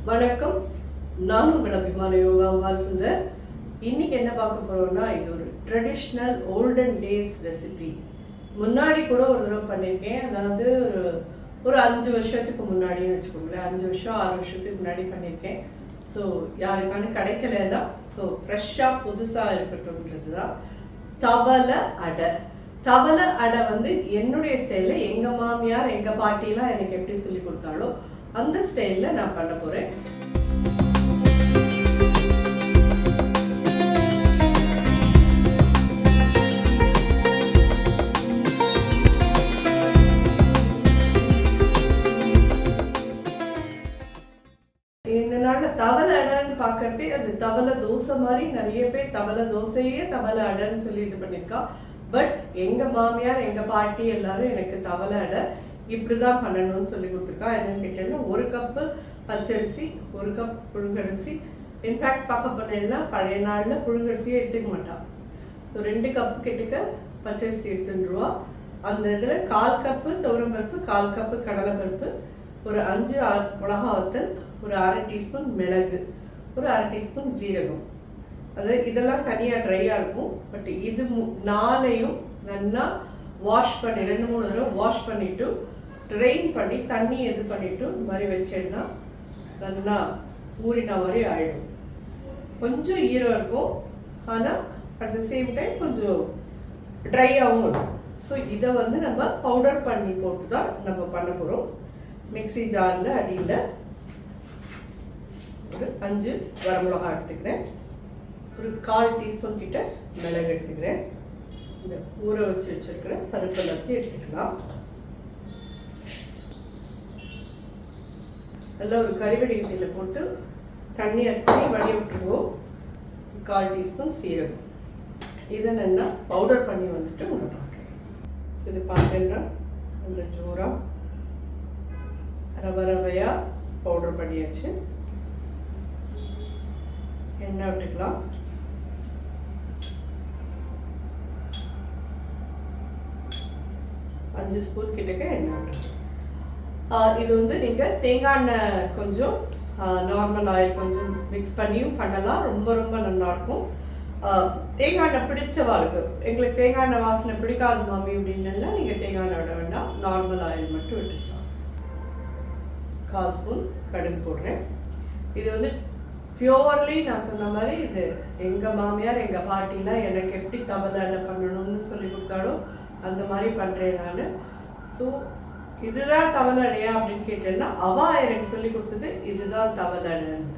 வணக்கம், நான் உங்கள் அபிமான யோகா சுந்தர். இன்னைக்கு என்ன பார்க்க போறோம்னா, இது ஒரு ட்ரெடிஷ்னல் ஓல்டன் டேஸ் ரெசிபி. முன்னாடி கூட ஒரு தடவை பண்ணியிருக்கேன். அதாவது ஒரு 5 வருஷத்துக்கு முன்னாடின்னு வச்சுக்கோங்களேன். 5 வருஷம் 6 வருஷத்துக்கு முன்னாடி பண்ணியிருக்கேன். ஸோ யாருக்கான கிடைக்கலன்னா ஃப்ரெஷ்ஷாக புதுசாக இருக்கட்டும்ன்றது தான் தவளை அடை. தவளை அடை என்னுடைய ஸ்டைலில் எங்கள் மாமியார் எங்கள் பாட்டிலாம் எனக்கு எப்படி சொல்லி கொடுத்தாலோ அந்த ஸ்டைலில் நான் பண்ண போகிறேன். இந்த நாளில் தவளை அடைன்னு பார்க்கறதே அது தவளை தோசை மாதிரி. நிறைய பேர் தவளை தோசையே தவளை அடைன்னு சொல்லி இது பண்ணியிருக்கா. பட் எங்கள் மாமியார் எங்கள் பாட்டி எல்லாரும் எனக்கு தவளை அடை இப்படிதான் பண்ணணும்னு சொல்லி கொடுத்துருக்கா. என்னன்னு கேட்டீங்கன்னா, 1 கப்பு பச்சரிசி, 1 கப் புழுங்கரிசி. இன்ஃபேக்ட் பார்க்க போனேன்னா பழைய நாளில் புழுங்கரிசியே எடுத்துக்க மாட்டான். ஸோ 2 கப்பு கிட்டக்க பச்சரிசி எடுத்துருவா. அந்த இதில் 1/4 கப்பு துவரம்பருப்பு, 1/4 கப்பு கடலைப்பருப்பு, ஒரு 5-6 மிளகா வத்தல், ஒரு 1/2 டீஸ்பூன் மிளகு, ஒரு 1/2 டீஸ்பூன் ஜீரகம். அது இதெல்லாம் தனியாக ட்ரையாக இருக்கும். பட் இது 4ஐயும் நல்லா வாஷ் பண்ணி 2-3 தடவை வாஷ் பண்ணிவிட்டு ட்ரெயின் பண்ணி தண்ணி இது பண்ணிவிட்டு இந்த மாதிரி வச்சேன்னா நல்லா ஊறின மாதிரி ஆகிடும். கொஞ்சம் ஈரம் இருக்கும், ஆனால் அட் த சேம் டைம் கொஞ்சம் ட்ரையாகவும் இருக்கும். ஸோ இதை நம்ம பவுடர் பண்ணி போட்டு தான் நம்ம பண்ண போகிறோம். மிக்சி ஜாரில் அடியில் ஒரு 5 வரமிளகா எடுத்துக்கிறேன். ஒரு 1/4 டீஸ்பூன் கிட்ட மிளகு எடுத்துக்கிறேன். இந்த ஊற வச்சு வச்சிருக்கிற பருப்பு எல்லாத்தையும் எடுத்துக்கலாம். நல்லா ஒரு கறிவடிகட்டியில் போட்டு தண்ணி அத்தனையும் வடி விட்டுருவோம். 1/4 டீஸ்பூன் சீரகம். இதை நல்லா பவுடர் பண்ணி உங்களை பார்க்குறேன். ஸோ இது பார்த்தேன்னா நல்ல ஜோராக ரவையாக பவுடர் பண்ணியாச்சு. எண்ணெய் விட்டுக்கலாம். அஞ்சு ஸ்பூன் கிட்டக்க எண்ணெய் விட்டுக்கலாம். இது நீங்கள் தேங்காய் எண்ணெய் கொஞ்சம் நார்மல் ஆயில் கொஞ்சம் மிக்ஸ் பண்ணியும் பண்ணலாம். ரொம்ப ரொம்ப நல்லாயிருக்கும். தேங்காய் எண்ணெய் பிடிச்சவாளுக்கு, எங்களுக்கு தேங்காய் எண்ணெய் வாசனை பிடிக்காது மாமி அப்படின்னா நீங்கள் தேங்காய் எண்ணெய் விட வேண்டாம், நார்மல் ஆயில் மட்டும் விட்டுக்கலாம். 1/4 ஸ்பூன் கடுகு போடுறேன். இது பியோர்லி நான் சொன்ன மாதிரி இது எங்கள் மாமியார் எங்கள் பாட்டிலாம் எனக்கு எப்படி தவளை அடை பண்ணணும்னு சொல்லி கொடுத்தாலோ அந்த மாதிரி பண்ணுறேன் நான். ஸோ இதுதான் தவளை அடையா அப்படின்னு கேட்டேன்னா அவள் எனக்கு சொல்லி கொடுத்தது இதுதான் தவளை அடைன்னு.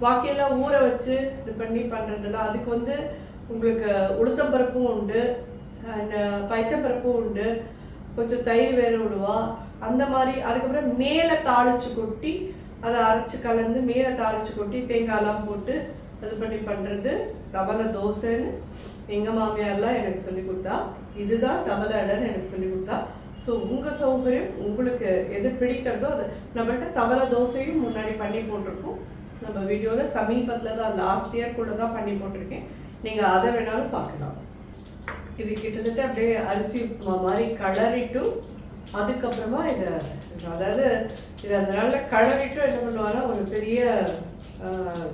பாக்கியெல்லாம் ஊற வச்சு இது பண்ணி பண்ணுறதில்ல. அதுக்கு உங்களுக்கு உளுத்தம்பருப்பும் உண்டு, பைத்தம்பருப்பும் உண்டு, கொஞ்சம் தயிர் வேறு விடுவா அந்த மாதிரி. அதுக்கப்புறம் மேலே தாளிச்சு கொட்டி அதை அரைச்சி கலந்து மேலே தாளிச்சு கொட்டி தேங்காயெல்லாம் போட்டு அது பண்ணி பண்ணுறது தவளை தோசைன்னு எங்கள் மாமியார்லாம் எனக்கு சொல்லி கொடுத்தா. இதுதான் தவளை அடைன்னு எனக்கு சொல்லி கொடுத்தா. ஸோ உங்கள் சௌகரியம், உங்களுக்கு எது பிடிக்கிறதோ அது. நம்மள்கிட்ட தவளை தோசையும் முன்னாடி பண்ணி போட்டிருக்கோம் நம்ம வீடியோவில். சமீபத்தில் தான் லாஸ்ட் இயர் கூட தான் பண்ணி போட்டிருக்கேன். நீங்கள் அதை வேணாலும் பார்க்கலாம். இது கிட்டத்தட்ட அப்படியே அரிசி உப்புமா மாதிரி கலரிட்டு அதுக்கப்புறமா இதை அதாவது இது அதனால கலரிட்டு என்ன பண்ணுவாங்கன்னா ஒரு பெரிய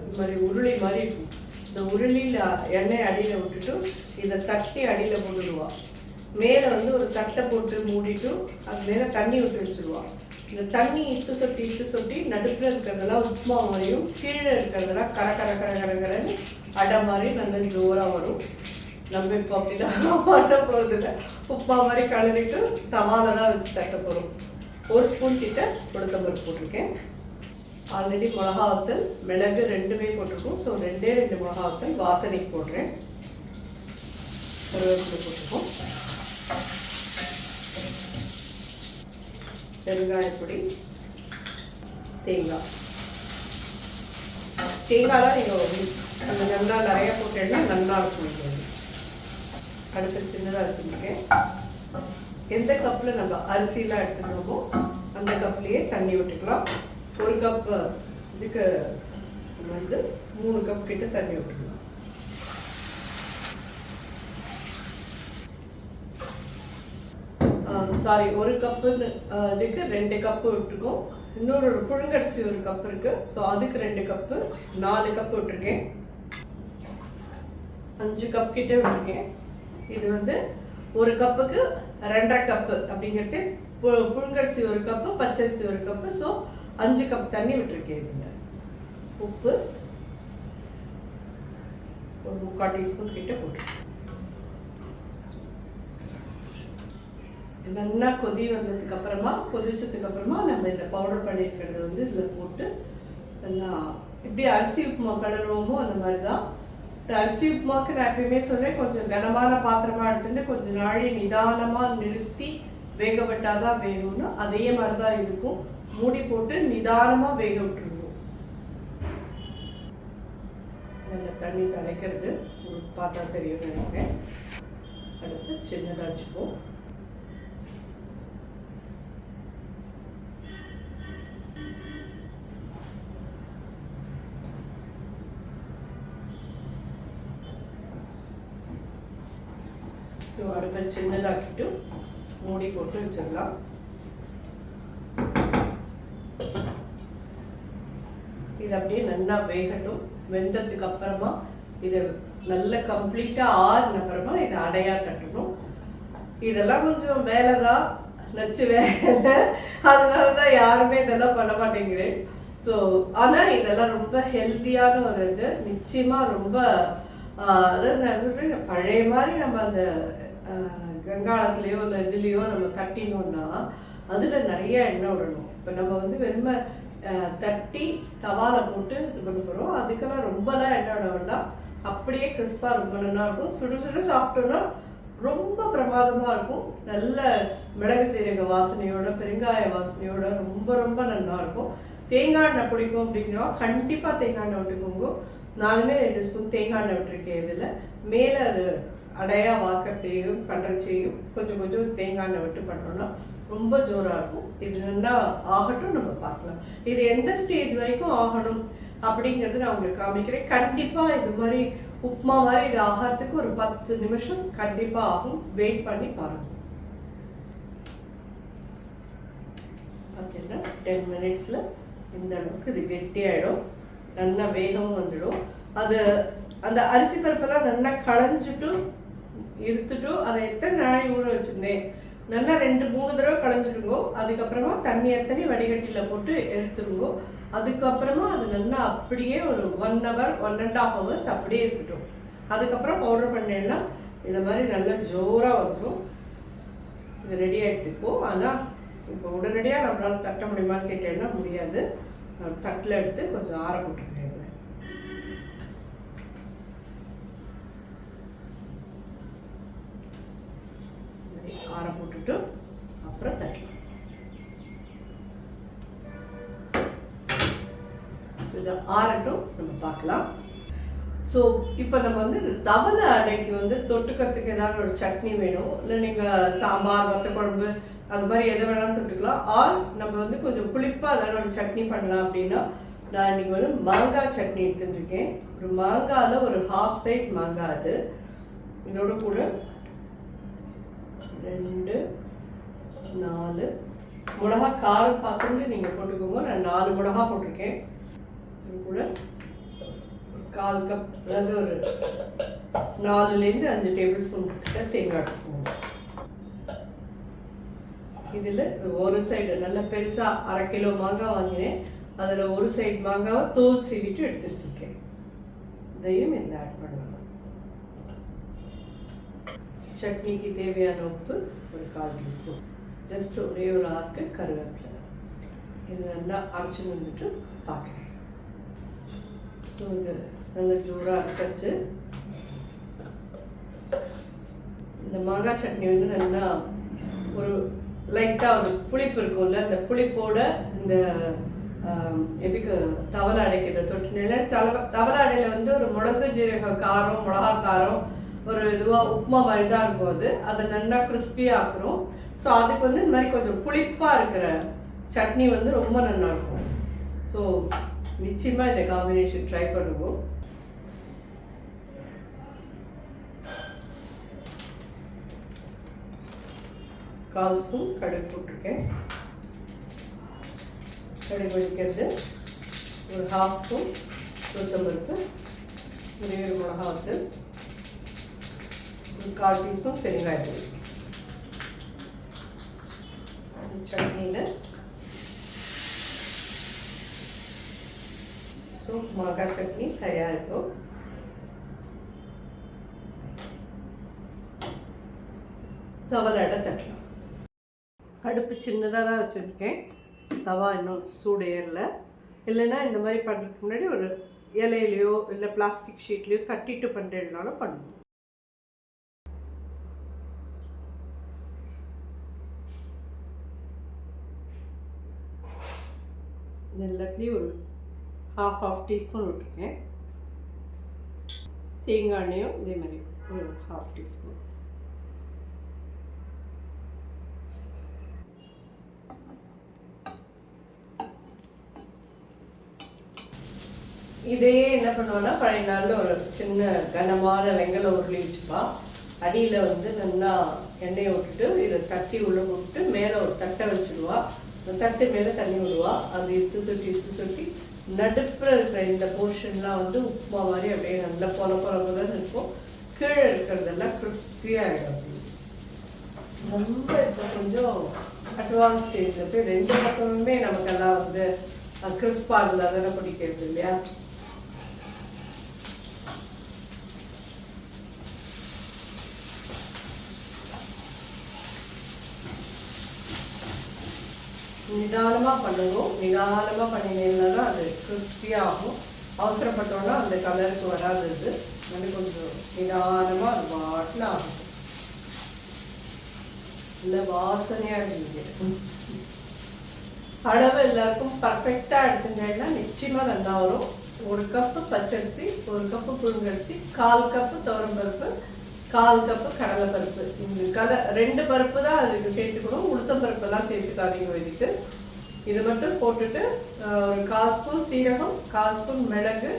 இது மாதிரி உருளி மாதிரி இருக்கும். இந்த உருளியில் எண்ணெய் அடியில் விட்டுட்டு இதை தட்டி அடியில் போட்டுடுவாள். மேலே ஒரு தட்டை போட்டு மூடிட்டு அது மேலே தண்ணி விட்டு வச்சுருவாள். இந்த தண்ணி இட்டு சொட்டி நடுப்பில் இருக்கிறதெல்லாம் உப்புமா மாதிரியும் கீழே இருக்கிறதெல்லாம் கரன்னு அடை மாதிரி நல்ல ஜோராக வரும். நம்ம இப்போ அப்படிலாம் பண்ண போகிறதில்ல. உப்புமா மாதிரி கலரிட்டு தவால தான் வச்சு தட்ட போகிறோம். 1 ஸ்பூன் கிட்ட உளுத்தம்பருப்பு போட்டிருக்கேன். ஆல்ரெடி மிளகா வத்தல் மிளகு 2மே போட்டிருக்கோம். ஸோ 2 மிளகா வத்தல் வாசனைக்கு போடுறேன். கருவேப்பிலை போட்டிருக்கோம். பெருங்காயப்பொடி, தேங்காய்லாம் நீங்கள் அந்த நல்லா நிறைய போட்டேன்னா நல்லா இருக்கும். அடுப்பு சின்னதாக வச்சுருக்கேன். எந்த கப்பில் நம்ம அரிசியெலாம் எடுத்துக்கிறோமோ அந்த கப்லேயே தண்ணி விட்டுக்கலாம். 1 கப் இதுக்கு 3 கப் கிட்ட தண்ணி விட்டுக்கலாம். சாரி, 1 கப்பு இதுக்கு 2 கப்பு விட்டுக்கும். இன்னொரு புழுங்கரிசி ஒரு கப் இருக்கு. ஸோ அதுக்கு 2 கப்பு, 4 கப் விட்டுருக்கேன். 5 கப் கிட்ட விட்டுருக்கேன். இது வந்து ஒரு கப்புக்கு 2.5 கப்பு அப்படிங்கிறது. புழுங்கரிசி ஒரு கப்பு, பச்சரிசி ஒரு கப்பு. ஸோ 5 கப் தண்ணி விட்டுருக்கேன். இதுல உப்பு ஒரு 3/4 டீஸ்பூன் கிட்ட போட்டுருக்கேன். நல்லா கொதி வந்ததுக்கு அப்புறமா, கொதிச்சதுக்கு அப்புறமா நம்ம இந்த பவுடர் பண்ணியிருக்கிறது வந்து இதில் போட்டு நல்லா எப்படி அரிசி உப்புமா கலருவோமோ அந்த மாதிரி தான். அரிசி உப்புமாவுக்கு நான் எப்பயுமே சொல்றேன், கொஞ்சம் கனமான பாத்திரமா எடுத்துட்டு கொஞ்சம் நாளை நிதானமாக நிறுத்தி வேக விட்டாதான் வேகும்னு, அதே மாதிரி தான் இருக்கும். மூடி போட்டு நிதானமாக வேக விட்டுருவோம். நல்ல தண்ணி தலைக்கிறது உங்களுக்கு பார்த்தா தெரியும் நினைக்கிறேன். அடுத்து சின்னதாக வச்சுப்போம். ஸோ அடுப்பை சின்னதாக்கிட்டு மூடி போட்டு வச்சிடலாம். இது அப்படியே நல்லா வேகட்டும். வெந்ததுக்கு அப்புறமா இதை நல்லா கம்ப்ளீட்டாக ஆறுன அப்புறமா இதை அடையா தட்டணும். இதெல்லாம் கொஞ்சம் வேலை தான், நச்சு வேலை. அதனால தான் யாருமே இதெல்லாம் பண்ண மாட்டேங்கிறேன். ஸோ ஆனால் இதெல்லாம் ரொம்ப ஹெல்த்தியான ஒரு இது. நிச்சயமாக ரொம்ப அதாவது நான் சொல்கிறேன், பழைய மாதிரி நம்ம அந்த கங்காளத்துலேயோ இல்லை இதுலேயோ நம்ம தட்டினோம்னா அதில் நிறைய எண்ணெய் விடணும். இப்போ நம்ம வந்து வெறுமை தட்டி தவால போட்டு இது பண்ண போகிறோம். அதுக்கெல்லாம் ரொம்பலாம் எண்ணெய் விட வேண்டாம். அப்படியே கிறிஸ்பாக ரொம்ப நல்லா இருக்கும். சுடு சுடு சாப்பிட்டோன்னா ரொம்ப பிரமாதமாக இருக்கும். நல்ல மிளகு சீரக வாசனையோட, பெருங்காய வாசனையோட ரொம்ப ரொம்ப நல்லா இருக்கும். தேங்காய் எண்ணெய் பிடிக்கும் அப்படிங்கிறோம், கண்டிப்பாக தேங்காய் எண்ணெய் விட்டுக்கோங்க. நானுமே 2 ஸ்பூன் தேங்காய் எண்ணெய் விட்டுருக்கேன். இதில் மேலே அது அடையாக வாக்கிறதையும் பண்ணுறச்சையும் கொஞ்சம் கொஞ்சம் தேங்காய் எண்ணெய் விட்டு பண்ணோம்னா ரொம்ப ஜோராக இருக்கும். இது நல்லா ஆகட்டும், நம்ம பார்க்கலாம். இது எந்த ஸ்டேஜ் வரைக்கும் ஆகணும் அப்படிங்கிறது நான் உங்களுக்கு காமிக்கிறேன். கண்டிப்பாக இது மாதிரி உப்புமா மாதிரி இது ஆகிறதுக்கு ஒரு 10 நிமிஷம் கண்டிப்பாக ஆகும். வெயிட் பண்ணி பாருங்கள். பார்த்தீங்கன்னா 10 மினிட்ஸில் இந்த அளவுக்கு இது கெட்டியாயிடும். நல்லா வேகவும் வந்துடும். அது அந்த அரிசி பருப்பெல்லாம் நல்லா களைஞ்சிட்டு இருத்துட்டு அதை எத்தனை நாள் ஊற வச்சுருந்தேன், நல்லா 2-3 தடவை களைஞ்சிடுங்கோ. அதுக்கப்புறமா தண்ணி எத்தனை வடிகட்டியில் போட்டு எடுத்துருங்கோ. அதுக்கப்புறமா அது நல்லா அப்படியே ஒரு 1 hour 1.5 hours அப்படியே இருக்கட்டும். அதுக்கப்புறம் பவுடர் பண்ணலாம். இந்த மாதிரி நல்லா ஜோராக வந்துடும். இது ரெடி ஆகிட்டுப்போ. ஆனால் இப்போ உடனடியாக நம்மளால் தட்ட முடியுமான்னு கேட்டேன்னா முடியாது. நான் தட்டில் எடுத்து கொஞ்சம் ஆற போட்டுருக்கேன். ஆற போட்டுட்டு அப்புறம் தட்டலாம். இதை ஆறட்டும், நம்ம பார்க்கலாம். ஸோ இப்போ நம்ம வந்து தவளை அடைக்கு வந்து தொட்டுக்கிறதுக்கு ஏதாவது ஒரு சட்னி வேணும். இல்லை நீங்கள் சாம்பார், வத்த குழம்பு அது மாதிரி எதை வேணாலும் தொட்டுக்கலாம். ஆர் நம்ம வந்து கொஞ்சம் புளிப்பாக ஏதாவது ஒரு சட்னி பண்ணலாம் அப்படின்னா நான் இன்றைக்கி வந்து மாங்காய் சட்னி எடுத்துட்டுருக்கேன். ஒரு மாங்காயில் ஒரு 1/2 சைட் மாங்காய். அது இதோட கூட 2, 4 மிளகா காரம் பார்த்துட்டு நீங்கள் போட்டுக்கோங்க. நான் 4 மிளகா போட்டிருக்கேன். இது கூட 1/4 கப், அதாவது ஒரு 4லேருந்து 5 டேபிள் ஸ்பூன் கிட்ட தேங்காய் எடுத்துக்கோங்க. இதில் ஒரு சைடு நல்ல பெருசாக 1/2 கிலோ மாங்காய் வாங்கினேன். அதில் ஒரு சைடு மாங்காவை தோல் சீவிட்டு எடுத்து வச்சுருக்கேன். இதையும் இதில் ஆட் பண்ணலாம். சட்னிக்கு தேவையான உப்பு ஒரு 1/4 டீஸ்பூன். ஜஸ்ட் ஒரே ஒரு ஆர்க்கு கருவேப்பிலை. இது நல்லா அரைச்சி வந்துட்டு பார்க்குறேன். ஸோ இது நல்லா ஜோராக அரைச்சாச்சு. இந்த மாங்காய் சட்னி வந்து நல்லா ஒரு லைட்டாக ஒரு புளிப்பு இருக்கும்ல, அந்த புளிப்போட இந்த எதுக்கு தவளை அடைக்கிறத தொட்டுனால தவளை அடையில் வந்து ஒரு மிளகு ஜீரக காரம், மிளகா காரம் ஒரு இதுவாக உப்புமா மாதிரி தான் இருக்கும். அது அதை நல்லா கிறிஸ்பியாக ஆக்குறோம். ஸோ அதுக்கு வந்து இந்த மாதிரி கொஞ்சம் புளிப்பாக இருக்கிற சட்னி வந்து ரொம்ப நல்லா இருக்கும். ஸோ நிச்சயமாக இந்த காம்பினேஷன் ட்ரை பண்ணுவோம். கால் ஸ்பூன் கடுகு போட்டிருக்கேன். கடுகு வெடிக்கிறது, ஒரு 1/2 ஸ்பூன் உளுத்தம்பருப்பு, ஒரே ஒரு மிளகா வத்தல், ஒரு 1/4 டீஸ்பூன் பெருங்காயத்தூள். சட்னியில் மாங்காய் சட்னி தயாரிப்போம். தவளை தட்டலாம். அடுப்பு சின்னதாக தான் வச்சுருக்கேன். தவா இன்னும் சூடு ஏறல. இல்லைன்னா இந்த மாதிரி பண்ணுறதுக்கு முன்னாடி ஒரு இலையிலையோ இல்லை பிளாஸ்டிக் ஷீட்லேயோ கட்டிட்டு பண்ணுறதுனாலும் பண்ணுவோம். எல்லாத்துலேயும் ஒரு 1/2 டீஸ்பூன் விட்டுருக்கேன். தேங்காய் எண்ணெயும் இதே மாதிரி ஒரு 1/2 டீஸ்பூன். இதே என்ன பண்ணுவோன்னா பழைய நாளில் ஒரு சின்ன கனமான வெங்கல உருளி வச்சுப்பா. அடியில் வந்து நல்லா எண்ணெயை விட்டுட்டு இதை தட்டி உள்ள விட்டு மேலே ஒரு தட்டை வச்சுடுவா. அந்த தட்டு மேலே தண்ணி விடுவா. அது இத்து சொட்டி நடுப்புற இருக்கிற இந்த போர்ஷன்லாம் வந்து உப்புமா மாதிரி அப்படியே நல்லா பொல இருக்கும். கீழே இருக்கிறதெல்லாம் கிறிஸ்பியாகிடும். ரொம்ப இப்போ கொஞ்சம் அட்வான்ஸ் ஸ்டேஜில் போய் 2 பக்கமுமே நமக்கெல்லாம் வந்து கிறிஸ்பாக இருந்தால் தானே பிடிக்கிறது இல்லையா? நிதானமாக பண்ணுவோம். நிதானமாக பண்ணினீங்கன்னா அது கிறிஸ்பியாகும். அவசரப்பட்டோன்னா அந்த கலருக்கு வராது. அது கொஞ்சம் நிதானமாக அது பாட்டில் ஆகும். இல்லை வாசனையாக இருந்தது. அளவு எல்லாருக்கும் பர்ஃபெக்டாக எடுத்துங்கன்னா நிச்சயமாக நல்லா வரும். 1 கப்பு பச்சரிசி, 1 கப்பு புழுங்கரிசி, 1/4 கப்பு துவரம்பருப்பு, 1/4 கப்பு கடலைப்பருப்பு. இந்த 2 பருப்பு தான் அதுக்கு சேர்த்துக்கணும். உளுத்தம் பருப்பெல்லாம் சேர்த்துக்காதீங்க இதுக்கு. இது மட்டும் போட்டுட்டு ஒரு 1/4 ஸ்பூன் சீரகம், 1/4 ஸ்பூன் மிளகு,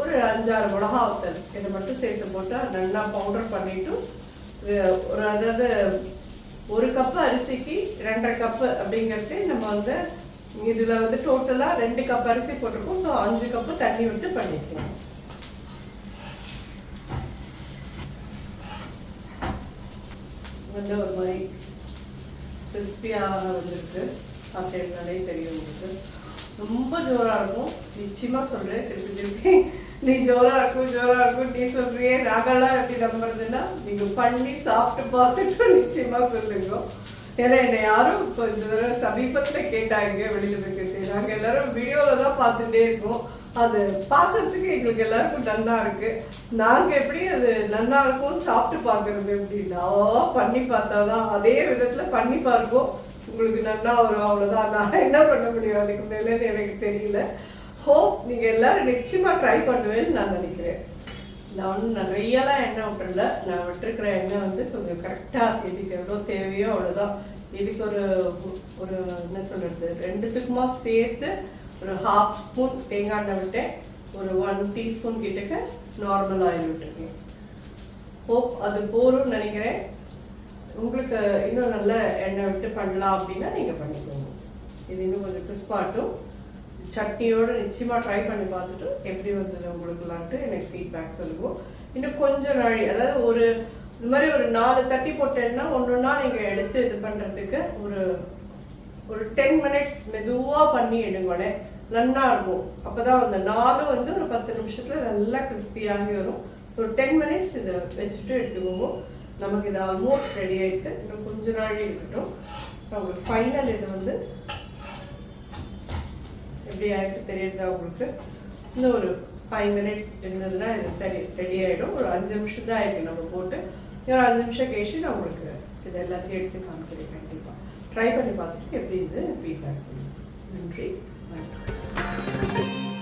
ஒரு 5-6 மிளகா வத்தல் இதை மட்டும் சேர்த்து போட்டால் நல்லா பவுடர் பண்ணிவிட்டு அதாவது 1 கப்பு அரிசிக்கு 2.5 கப்பு அப்படிங்கிறது நம்ம வந்து இதில் வந்து டோட்டலாக 2 கப் அரிசி போட்டிருக்கோம். ஸோ 5 கப்பு தண்ணி விட்டு பண்ணிக்கலாம். வந்து ஒரு மாதிரி கிறிஸ்பியாக வந்துருக்கு. சாப்பிட்டே தெரியும் உங்களுக்கு. ரொம்ப ஜோராக இருக்கும். நிச்சயமாக சொல்கிறேன், திருப்பி நீ ஜோராக இருக்கும் நீ சொல்கிறியே நாங்கள்லாம் எப்படி நம்புறதுன்னா நீங்கள் பண்ணி சாப்பிட்டு பார்த்துட்டு நிச்சயமாக சொல்லுங்க. ஏன்னா என்னை யாரும் இப்போ இந்த தடவை சமீபத்தில் கேட்டாங்க வெளியில் போய்க்கிட்டு. நாங்கள் எல்லாரும் வீடியோவில் தான் பார்த்துட்டே இருக்கோம். அது பார்க்கறதுக்கு எங்களுக்கு எல்லாருக்கும் நல்லா இருக்கு. நாங்கள் எப்படி அது நல்லா இருக்கும் சாப்பிட்டு பார்க்கறது எப்படின்னா பண்ணி பார்த்தாதான் அதே விதத்தில் பண்ணி பார்ப்போம். உங்களுக்கு நல்லா வரும், அவ்வளோதான். நான் என்ன பண்ண முடியும் அதுக்கு மேலேன்னு எனக்கு தெரியல. ஹோப் நீங்கள் எல்லாரும் நிச்சயமாக ட்ரை பண்ணுவேன்னு நான் நினைக்கிறேன். நான் ஒன்றும் நிறையலாம் எண்ணெய் விட்டுறல. நான் விட்டுருக்கிற எண்ணெய் வந்து கொஞ்சம் கரெக்டாக இதுக்கு எவ்வளோ தேவையோ அவ்வளோதான். இதுக்கு ஒரு என்ன சொல்கிறது, 2த்துக்குமா சேர்த்து ஒரு 1/2 ஸ்பூன் தேங்காய் எண்ணெய் விட்டேன். ஒரு 1 டீஸ்பூன் கிட்டக்க நார்மல் ஆயில் விட்டுருக்கேன். ஹோப் அது போரும்னு நினைக்கிறேன். உங்களுக்கு இன்னும் நல்ல எண்ணெய் விட்டு பண்ணலாம் அப்படின்னா நீங்கள் பண்ணிக்கோங்க. இது இன்னும் கொஞ்சம் கிறிஸ்பாட்டும். சட்னியோடு நிச்சயமாக ட்ரை பண்ணி பார்த்துட்டு எப்படி வந்தது உங்களுக்குலான்ட்டு எனக்கு ஃபீட்பேக் சொல்லுவோம். இன்னும் கொஞ்சம் நாள் அதாவது ஒரு இது மாதிரி ஒரு 4 தட்டி போட்டேன்னா ஒன்றுன்னா நீங்கள் எடுத்து இது பண்ணுறதுக்கு ஒரு 10 மினிட்ஸ் மெதுவாக பண்ணி எடுங்களே நல்லா இருக்கும். அப்போ தான் அந்த 4 வந்து ஒரு 10 நிமிஷத்தில் நல்லா கிறிஸ்பியாகி வரும். ஒரு 10 மினிட்ஸ் இதை வச்சுட்டு எடுத்துக்கோங்க. நமக்கு இது ஆல்மோஸ்ட் ரெடி ஆகிடுது. இன்னும் கொஞ்சம் நாள் இருக்கட்டும். உங்களுக்கு ஃபைனல் இது வந்து எப்படி ஆயிருக்கு தெரியுதா உங்களுக்கு? இன்னும் ஒரு 5 மினிட்ஸ் இருந்ததுன்னா இது ரெடி ஆகிடும். ஒரு 5 நிமிஷம் தான் ஆயிருக்கு நம்ம போட்டு. ஒரு 5 நிமிஷம் கழிச்சு நான் உங்களுக்கு இது எல்லாத்தையும் எடுத்து காமிக்கிறேன். கண்டிப்பாக ட்ரை பண்ணி பார்த்துட்டு எப்படி இது ஃபீட்பேக் சொல்லுங்கள். நன்றி, வணக்கம்.